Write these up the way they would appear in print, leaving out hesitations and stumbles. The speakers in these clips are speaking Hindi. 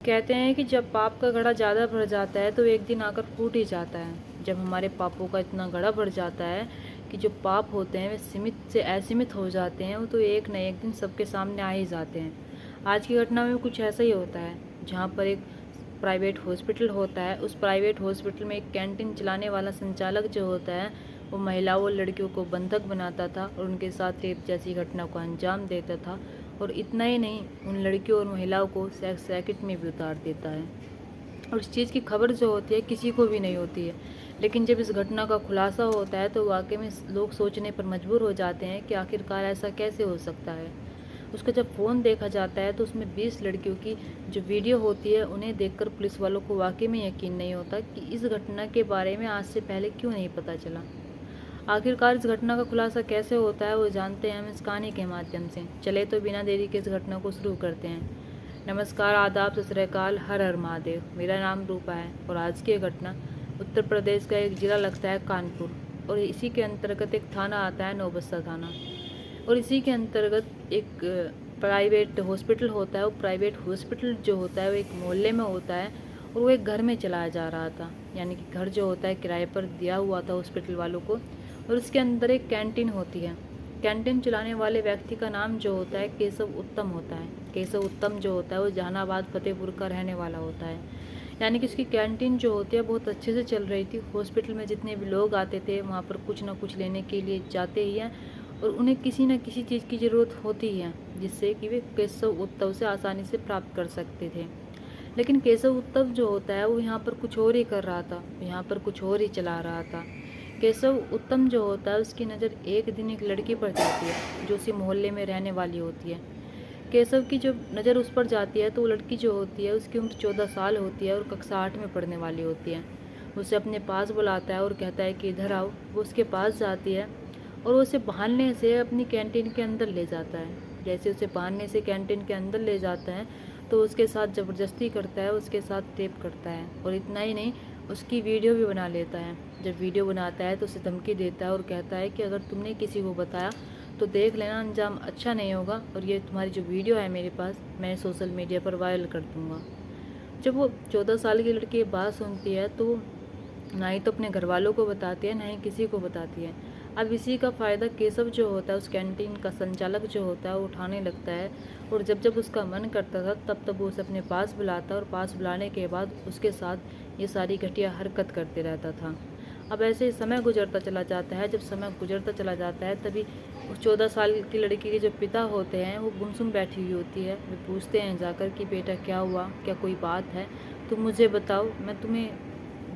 कहते हैं कि जब पाप का घड़ा ज़्यादा भर जाता है तो एक दिन आकर फूट ही जाता है। जब हमारे पापों का इतना घड़ा भर जाता है कि जो पाप होते हैं वे सीमित से असीमित हो जाते हैं, वो तो एक न एक दिन सबके सामने आ ही जाते हैं। आज की घटना में कुछ ऐसा ही होता है, जहाँ पर एक प्राइवेट हॉस्पिटल होता है। उस प्राइवेट हॉस्पिटल में एक कैंटीन चलाने वाला संचालक जो होता है, वो महिलाओं और लड़कियों को बंधक बनाता था और उनके साथ रेप जैसी घटना को अंजाम देता था। और इतना ही नहीं, उन लड़कियों और महिलाओं को सेक्स रैकेट में भी उतार देता है। और इस चीज़ की खबर जो होती है किसी को भी नहीं होती है, लेकिन जब इस घटना का खुलासा होता है तो वाकई में लोग सोचने पर मजबूर हो जाते हैं कि आखिरकार ऐसा कैसे हो सकता है। उसका जब फ़ोन देखा जाता है तो उसमें 20 लड़कियों की जो वीडियो होती है, उन्हें देखकर पुलिस वालों को वाकई में यकीन नहीं होता कि इस घटना के बारे में आज से पहले क्यों नहीं पता चला। आखिरकार इस घटना का खुलासा कैसे होता है वो जानते हैं हम इस कहानी के माध्यम से। चले तो बिना देरी के इस घटना को शुरू करते हैं। नमस्कार, आदाब, सत श्री अकाल, हर हर महादेव। मेरा नाम रूपा है और आज की घटना उत्तर प्रदेश का एक ज़िला लगता है कानपुर, और इसी के अंतर्गत एक थाना आता है नौबस्ता थाना, और इसी के अंतर्गत एक प्राइवेट हॉस्पिटल होता है। वो प्राइवेट हॉस्पिटल जो होता है वो एक मोहल्ले में होता है और वो एक घर में चलाया जा रहा था, यानी कि घर जो होता है किराए पर दिया हुआ था हॉस्पिटल वालों को। और उसके अंदर एक कैंटीन होती है। कैंटीन चलाने वाले व्यक्ति का नाम जो होता है केशव उत्तम होता है। केशव उत्तम जो होता है वो जहानाबाद फतेहपुर का रहने वाला होता है, यानी कि उसकी कैंटीन जो होती है बहुत अच्छे से चल रही थी। हॉस्पिटल में जितने भी लोग आते थे वहाँ पर कुछ ना कुछ लेने के लिए जाते ही हैं, और उन्हें किसी न किसी चीज़ की ज़रूरत होती है जिससे कि वे केशव उत्तम से आसानी से प्राप्त कर सकते थे। लेकिन केशव उत्तम जो होता है वो यहाँ पर कुछ और ही कर रहा था, यहाँ पर कुछ और ही चला रहा था। केशव उत्तम जो होता है उसकी नज़र एक दिन एक लड़की पर जाती है जो उसी मोहल्ले में रहने वाली होती है। केशव की जब नज़र उस पर जाती है तो वो लड़की जो होती है उसकी उम्र 14 साल होती है और कक्षा 8 में पढ़ने वाली होती है। उसे अपने पास बुलाता है और कहता है कि इधर आओ। वो उसके पास जाती है और वो उसे बहाने से अपनी कैंटीन के अंदर ले जाता है। जैसे उसे बहाने से कैंटीन के अंदर ले जाता है तो उसके साथ ज़बरदस्ती करता है, उसके साथ रेप करता है। और इतना ही नहीं, उसकी वीडियो भी बना लेता है। जब वीडियो बनाता है तो उसे धमकी देता है और कहता है कि अगर तुमने किसी को बताया तो देख लेना अंजाम अच्छा नहीं होगा, और ये तुम्हारी जो वीडियो है मेरे पास, मैं सोशल मीडिया पर वायरल कर दूँगा। जब वो 14 साल की लड़की ये बात सुनती है तो ना ही तो अपने घर वालों को बताती है, ना ही किसी को बताती है। अब इसी का फ़ायदा केशव जो होता है, उस कैंटीन का संचालक जो होता है, वो उठाने लगता है। और जब जब उसका मन करता था तब तब वो उसे अपने पास बुलाता, और पास बुलाने के बाद उसके साथ ये सारी घटिया हरकत करते रहता था। अब ऐसे ही समय गुजरता चला जाता है। जब समय गुजरता चला जाता है तभी उस 14 साल की लड़की के जो पिता होते हैं वो गुमसुम बैठी हुई होती है। वे पूछते हैं जाकर कि बेटा क्या हुआ, क्या कोई बात है, तुम मुझे बताओ। मैं तुम्हें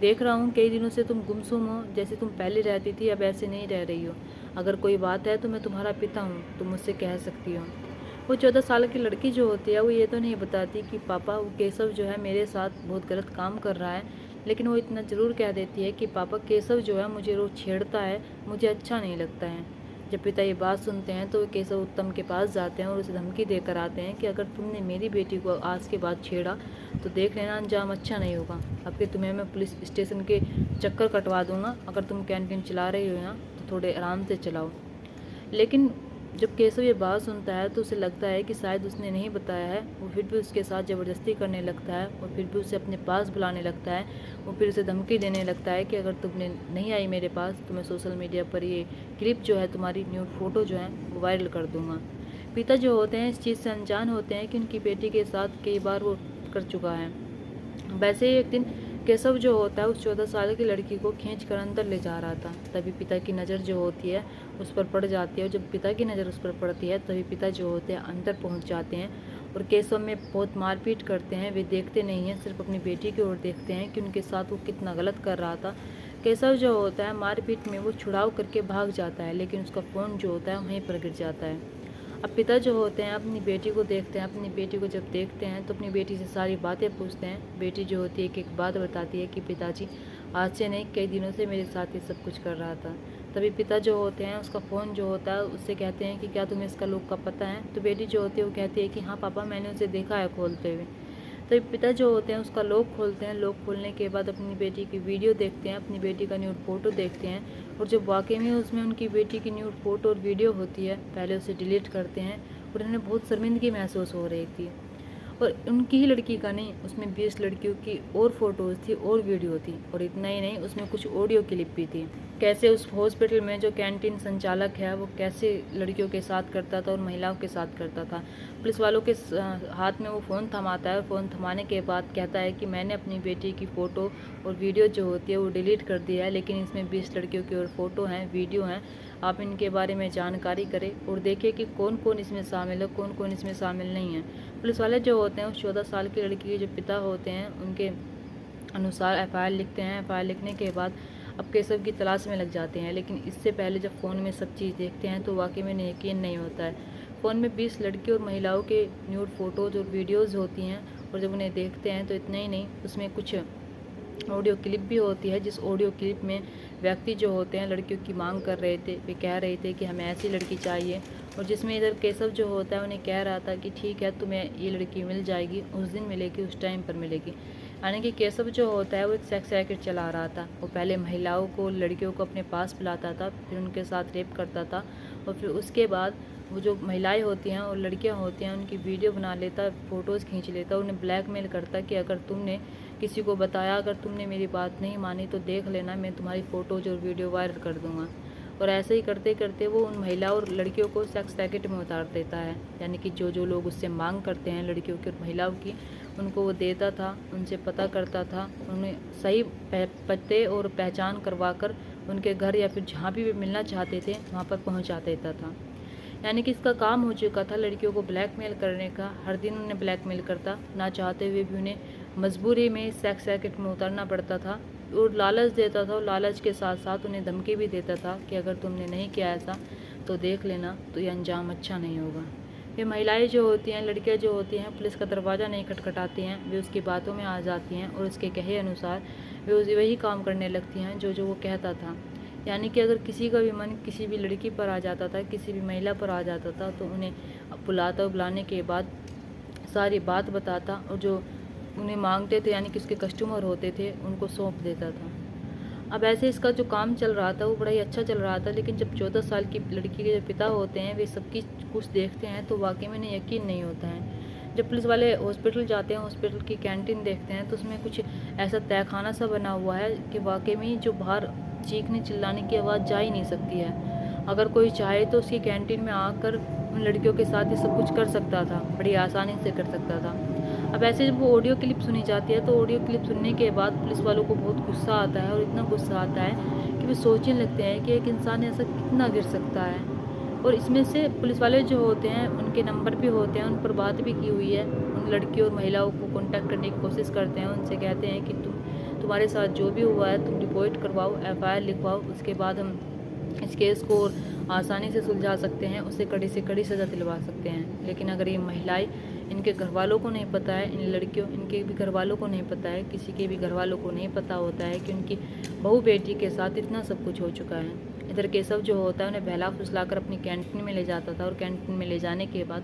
देख रहा हूँ कई दिनों से तुम गुमसुम हो, जैसे तुम पहले रहती थी अब ऐसे नहीं रह रही हो। अगर कोई बात है तो मैं तुम्हारा पिता हूँ, तुम मुझसे कह सकती हो। वो 14 साल की लड़की जो होती है वो ये तो नहीं बताती कि पापा वो केशव जो है मेरे साथ बहुत गलत काम कर रहा है, लेकिन वो इतना ज़रूर कह देती है कि पापा केशव जो है मुझे रोज़ छेड़ता है, मुझे अच्छा नहीं लगता है। जब पिता ये बात सुनते हैं तो वो केशव उत्तम के पास जाते हैं और उसे धमकी देकर आते हैं कि अगर तुमने मेरी बेटी को आज के बाद छेड़ा तो देख लेना अंजाम अच्छा नहीं होगा। अब कि तुम्हें मैं पुलिस स्टेशन के चक्कर कटवा दूंगा। अगर तुम कैंटीन चला रही हो यहाँ तो थोड़े आराम से चलाओ। लेकिन जब केशव ये बात सुनता है तो उसे लगता है कि शायद उसने नहीं बताया है। वो फिर भी उसके साथ ज़बरदस्ती करने लगता है और फिर भी उसे अपने पास बुलाने लगता है। वो फिर उसे धमकी देने लगता है कि अगर तुमने नहीं आई मेरे पास तो मैं सोशल मीडिया पर ये क्लिप जो है, तुम्हारी न्यूड फ़ोटो जो है वो वायरल कर दूँगा। पिता जो होते हैं इस चीज़ से अनजान होते हैं कि उनकी बेटी के साथ कई बार वो कर चुका है। वैसे ही एक दिन केशव जो होता है उस 14 साल की लड़की को खींच कर अंदर ले जा रहा था। तभी पिता की नज़र जो होती है उस पर पड़ जाती है, और जब पिता की नज़र उस पर पड़ती है तभी पिता जो होते हैं अंदर पहुंच जाते हैं और केशव में बहुत मारपीट करते हैं। वे देखते नहीं हैं, सिर्फ अपनी बेटी की ओर देखते हैं कि उनके साथ वो कितना गलत कर रहा था। केशव जो होता है मारपीट में वो छुड़ाव करके भाग जाता है, लेकिन उसका फ़ोन जो होता है वहीं पर गिर जाता है। अब पिता जो होते हैं अपनी बेटी को देखते हैं। अपनी बेटी को जब देखते हैं तो अपनी बेटी से सारी बातें पूछते हैं। बेटी जो होती है एक एक बात बताती है कि पिताजी आज से नहीं कई दिनों से मेरे साथ ये सब कुछ कर रहा था। तभी पिता जो होते हैं उसका फ़ोन जो होता है उससे कहते हैं कि क्या तुम्हें इसका लोग का पता है। तो बेटी जो होती है वो कहती है कि हाँ पापा, मैंने उसे देखा है खोलते हुए। तो पिता जो होते हैं उसका लॉक खोलते हैं। लॉक खोलने के बाद अपनी बेटी की वीडियो देखते हैं, अपनी बेटी का न्यूड फ़ोटो देखते हैं, और जब वाकई में उसमें उनकी बेटी की न्यूड फ़ोटो और वीडियो होती है, पहले उसे डिलीट करते हैं और उन्हें बहुत शर्मिंदगी महसूस हो रही थी। और उनकी ही लड़की का नहीं, उसमें 20 लड़कियों की और फ़ोटोज़ थी और वीडियो थी, और इतना ही नहीं, उसमें कुछ ऑडियो क्लिप भी थी। कैसे उस हॉस्पिटल में जो कैंटीन संचालक है वो कैसे लड़कियों के साथ करता था और महिलाओं के साथ करता था। पुलिस वालों के हाथ में वो फ़ोन थमाता है, और फ़ोन थमाने के बाद कहता है कि मैंने अपनी बेटी की फ़ोटो और वीडियो जो होती है वो डिलीट कर दिया है, लेकिन इसमें 20 लड़कियों की और फ़ोटो हैं, वीडियो हैं। आप इनके बारे में जानकारी करें और देखें कि कौन कौन इसमें शामिल है, कौन कौन इसमें शामिल नहीं है। पुलिस वाले जो होते हैं उस 14 साल की लड़की के जो पिता होते हैं उनके अनुसार एफआईआर लिखते हैं। एफआईआर लिखने के बाद अब केशव की तलाश में लग जाते हैं, लेकिन इससे पहले जब फ़ोन में सब चीज़ देखते हैं तो वाकई में यकीन नहीं होता है। फ़ोन में 20 लड़की और महिलाओं के न्यूड फ़ोटोज़ और वीडियोज़ होती हैं, और जब उन्हें देखते हैं तो इतना ही नहीं, उसमें कुछ ऑडियो क्लिप भी होती है, जिस ऑडियो क्लिप में व्यक्ति जो होते हैं लड़कियों की मांग कर रहे थे, वे कह रहे थे कि हमें ऐसी लड़की चाहिए, और जिसमें इधर केशव जो होता है उन्हें कह रहा था कि ठीक है, तुम्हें ये लड़की मिल जाएगी, उस दिन मिलेगी, उस टाइम पर मिलेगी। यानी कि केशव जो होता है वो एक सेक्स रैकेट चला रहा था। वो पहले महिलाओं को, लड़कियों को अपने पास बुलाता था, फिर उनके साथ रेप करता था, और फिर उसके बाद वो जो महिलाएं होती हैं और लड़कियां होती हैं उनकी वीडियो बना लेता, फ़ोटोज़ खींच लेता, उन्हें ब्लैकमेल करता कि अगर तुमने किसी को बताया, अगर तुमने मेरी बात नहीं मानी तो देख लेना, मैं तुम्हारी फ़ोटोज़ और वीडियो वायरल कर दूँगा। और ऐसे ही करते करते वो उन महिलाओं और लड़कियों को सेक्स रैकेट में उतार देता है। यानी कि जो जो लोग उससे मांग करते हैं लड़कियों की और महिलाओं की, उनको वो देता था, उनसे पता करता था, उन्हें सही पते और पहचान करवा कर उनके घर या फिर जहाँ भी वे मिलना चाहते थे वहाँ पर पहुँचा देता था। यानी कि इसका काम हो चुका था लड़कियों को ब्लैकमेल करने का। हर दिन उन्हें ब्लैकमेल करता, ना चाहते हुए भी उन्हें मजबूरी में सेक्स रैकेट में उतरना पड़ता था, और लालच देता था, और लालच के साथ साथ उन्हें धमकी भी देता था कि अगर तुमने नहीं किया ऐसा तो देख लेना, तो ये अंजाम अच्छा नहीं होगा। ये महिलाएं जो होती हैं, लड़कियां जो होती हैं, पुलिस का दरवाज़ा नहीं खटखटाती हैं, वे उसकी बातों में आ जाती हैं और उसके कहे अनुसार वे वही काम करने लगती हैं जो जो वो कहता था। यानी कि अगर किसी का भी मन किसी भी लड़की पर आ जाता था, किसी भी महिला पर आ जाता था, तो उन्हें बुलाता, और बुलाने के बाद सारी बात बताता, और जो उन्हें मांगते थे यानी कि उसके कस्टमर होते थे उनको सौंप देता था। अब ऐसे इसका जो काम चल रहा था वो बड़ा ही अच्छा चल रहा था, लेकिन जब 14 साल की लड़की के जो पिता होते हैं वे सबकी कुछ देखते हैं तो वाकई में यकीन नहीं होता है। जब पुलिस वाले हॉस्पिटल जाते हैं, हॉस्पिटल की कैंटीन देखते हैं, तो उसमें कुछ ऐसा तहखाना सा बना हुआ है कि वाकई में जो बाहर चीखने चिल्लाने की आवाज़ जा ही नहीं सकती है। अगर कोई चाहे तो उसकी कैंटीन में आकर उन लड़कियों के साथ ये सब कुछ कर सकता था, बड़ी आसानी से कर सकता था। अब ऐसे जब वो ऑडियो क्लिप सुनी जाती है तो ऑडियो क्लिप सुनने के बाद पुलिस वालों को बहुत गुस्सा आता है, और इतना गुस्सा आता है कि वे सोचने लगते हैं कि एक इंसान ऐसा कितना गिर सकता है। और इसमें से पुलिस वाले जो होते हैं उनके नंबर भी होते हैं, उन पर बात भी की हुई है, उन लड़कियों और महिलाओं को कांटेक्ट करने की कोशिश करते हैं, उनसे कहते हैं कि तुम्हारे साथ जो भी हुआ है तुम रिपोर्ट करवाओ, एफआईआर लिखवाओ, उसके बाद हम इस केस को आसानी से सुलझा सकते हैं, उससे कड़ी से कड़ी सज़ा दिलवा सकते हैं। लेकिन अगर ये महिलाएं, इनके घर वालों को नहीं पता है, इन लड़कियों, इनके भी घर वालों को नहीं पता है, किसी के भी घर वालों को नहीं पता होता है कि उनकी बहू बेटी के साथ इतना सब कुछ हो चुका है। इधर केशव जो होता है उन्हें बहला फुसलाकर अपनी कैंटीन में ले जाता था, और कैंटीन में ले जाने के बाद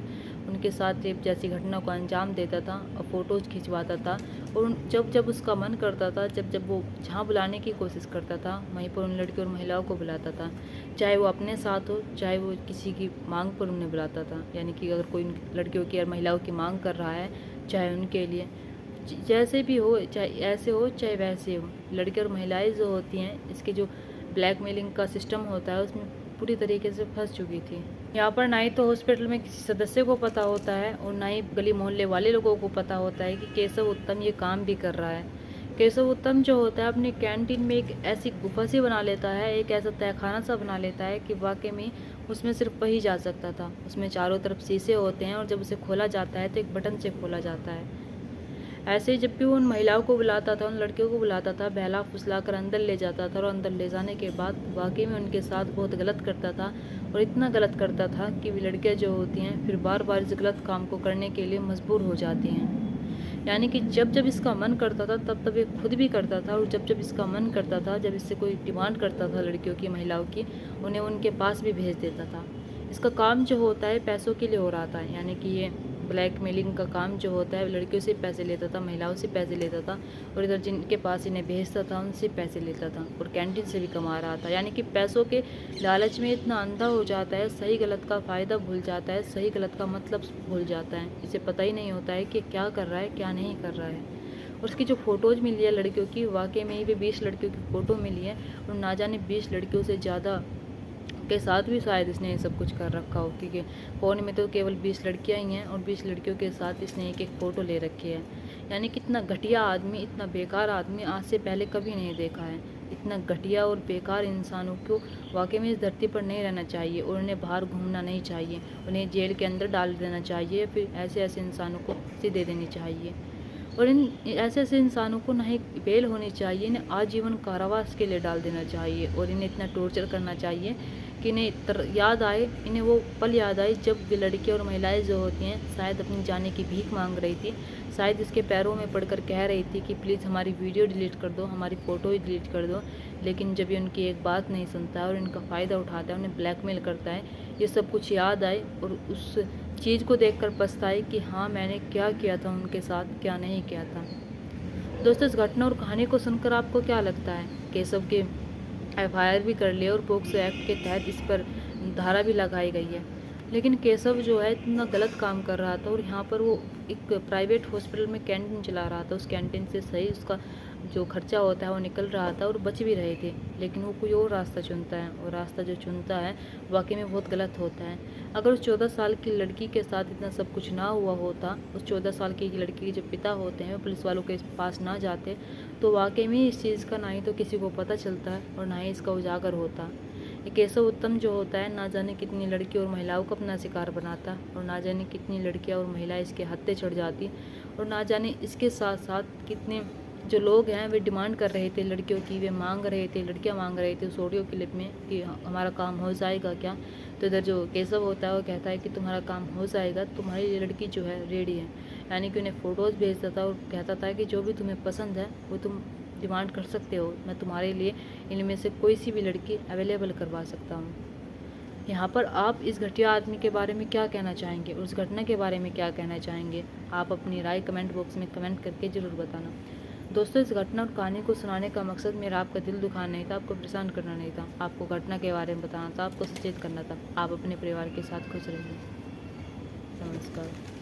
उनके साथ रेप जैसी घटना को अंजाम देता था और फ़ोटोज़ खिंचवाता था। और जब जब उसका मन करता था, जब जब वो जहाँ बुलाने की कोशिश करता था वहीं पर उन लड़कियों और महिलाओं को बुलाता था, चाहे वो अपने साथ हो, चाहे वो किसी की मांग पर उन्हें बुलाता था। यानी कि अगर कोई लड़कियों की या महिलाओं की मांग कर रहा है, चाहे उनके लिए जैसे भी हो, चाहे ऐसे हो चाहे वैसे हो, लड़कियाँ और महिलाएं जो होती हैं, इसके जो ब्लैकमेलिंग का सिस्टम होता है उसमें पूरी तरीके से फंस चुकी थी। यहाँ पर ना ही तो हॉस्पिटल में किसी सदस्य को पता होता है, और ना ही गली मोहल्ले वाले लोगों को पता होता है कि केशव उत्तम ये काम भी कर रहा है। केशव उत्तम जो होता है अपनी कैंटीन में एक ऐसी गुफा सी बना लेता है, एक ऐसा तहखाना सा बना लेता है कि वाकई में उसमें सिर्फ वही जा सकता था। उसमें चारों तरफ शीशे होते हैं, और जब उसे खोला जाता है तो एक बटन से खोला जाता है। ऐसे ही जब भी वो उन महिलाओं को बुलाता था, उन लड़कियों को बुलाता था, बहला फुसला कर अंदर ले जाता था, और अंदर ले जाने के बाद वाकई में उनके साथ बहुत गलत करता था, और इतना गलत करता था कि वे लड़कियां जो होती हैं फिर बार बार इस गलत काम को करने के लिए मजबूर हो जाती हैं। यानी कि जब जब इसका मन करता था तब तब ये खुद भी करता था, और जब जब इसका मन करता था, जब इससे कोई डिमांड करता था लड़कियों की, महिलाओं की, उन्हें उनके पास भी भेज देता था। इसका काम जो होता है पैसों के लिए हो रहा था। यानी कि ये ब्लैकमेलिंग का काम जो होता है लड़कियों से पैसे लेता था, महिलाओं से पैसे लेता था और इधर जिनके पास इन्हें भेजता था उनसे पैसे लेता था और कैंटीन से भी कमा रहा था। यानी कि पैसों के लालच में इतना अंधा हो जाता है, सही गलत का फ़ायदा भूल जाता है, सही गलत का मतलब भूल जाता है। इसे पता ही नहीं होता है कि क्या कर रहा है क्या नहीं कर रहा है। और उसकी जो फ़ोटोज़ मिली है लड़कियों की, वाकई में ही भी 20 लड़कियों की फ़ोटो मिली है और ना जाने 20 लड़कियों से ज़्यादा के साथ भी शायद इसने ये सब कुछ कर रखा हो, क्योंकि फ़ोन में तो केवल 20 लड़कियां ही हैं और 20 लड़कियों के साथ इसने एक फ़ोटो ले रखी है। यानी कि इतना घटिया आदमी, इतना बेकार आदमी आज से पहले कभी नहीं देखा है। इतना घटिया और बेकार इंसानों को वाकई में इस धरती पर नहीं रहना चाहिए और उन्हें बाहर घूमना नहीं चाहिए, उन्हें जेल के अंदर डाल देना चाहिए, फिर ऐसे ऐसे इंसानों को फांसी दे देनी चाहिए। और इन ऐसे ऐसे इंसानों को ना ही बेल होनी चाहिए, इन्हें आजीवन कारावास के लिए डाल देना चाहिए और इन्हें इतना टॉर्चर करना चाहिए कि इन्हें याद आए, इन्हें वो पल याद आए जब भी लड़कियां और महिलाएं जो होती हैं शायद अपनी जाने की भीख मांग रही थी, शायद इसके पैरों में पड़कर कह रही थी कि प्लीज़ हमारी वीडियो डिलीट कर दो, हमारी फ़ोटो ही डिलीट कर दो। लेकिन जब ये उनकी एक बात नहीं सुनता है और इनका फ़ायदा उठाता है, उन्हें ब्लैकमेल करता है, ये सब कुछ याद आए और उस चीज़ को देखकर पछताए कि हाँ मैंने क्या किया था उनके साथ, क्या नहीं किया था। दोस्तों, इस घटना और कहानी को सुनकर आपको क्या लगता है? केशव के एफआईआर भी कर लिया और पोक्सो एक्ट के तहत इस पर धारा भी लगाई गई है, लेकिन केशव जो है इतना गलत काम कर रहा था और यहाँ पर वो एक प्राइवेट हॉस्पिटल में कैंटीन चला रहा था। उस कैंटीन से सही उसका जो खर्चा होता है वो निकल रहा था और बच भी रहे थे, लेकिन वो कोई और रास्ता चुनता है और रास्ता जो चुनता है वाकई में बहुत गलत होता है। अगर उस 14 साल की लड़की के साथ इतना सब कुछ ना हुआ होता, उस 14 साल की लड़की के जो पिता होते हैं वो पुलिस वालों के पास ना जाते, तो वाकई में इस चीज़ का ना ही तो किसी को पता चलता है और ना ही इसका उजागर होता। ये केशव उत्तम जो होता है ना जाने कितनी लड़की और महिलाओं को अपना शिकार बनाता और ना जाने कितनी लड़कियां और महिलाएं इसके हत्थे चढ़ जाती और ना जाने इसके साथ साथ कितने जो लोग हैं वे डिमांड कर रहे थे लड़कियों की, वे मांग रहे थे, लड़कियां मांग रहे थे उस ऑडियो क्लिप में कि हमारा काम हो जाएगा क्या। तो इधर जो केशव होता है वो कहता है कि तुम्हारा काम हो जाएगा, तुम्हारी ये लड़की जो है रेडी है। यानी कि उन्हें फ़ोटोज़ भेजता था और कहता था कि जो भी तुम्हें पसंद है वो तुम डिमांड कर सकते हो, मैं तुम्हारे लिए इनमें से कोई सी भी लड़की अवेलेबल करवा सकता हूँ। यहाँ पर आप इस घटिया आदमी के बारे में क्या कहना चाहेंगे और उस घटना के बारे में क्या कहना चाहेंगे? आप अपनी राय कमेंट बॉक्स में कमेंट करके ज़रूर बताना। दोस्तों, इस घटना और कहानी को सुनाने का मकसद मेरा आपका दिल दुखाना नहीं था, आपको परेशान करना नहीं था, आपको घटना के बारे में बताना था, आपको सचेत करना था। आप अपने परिवार के साथ खुश रहिए। नमस्कार।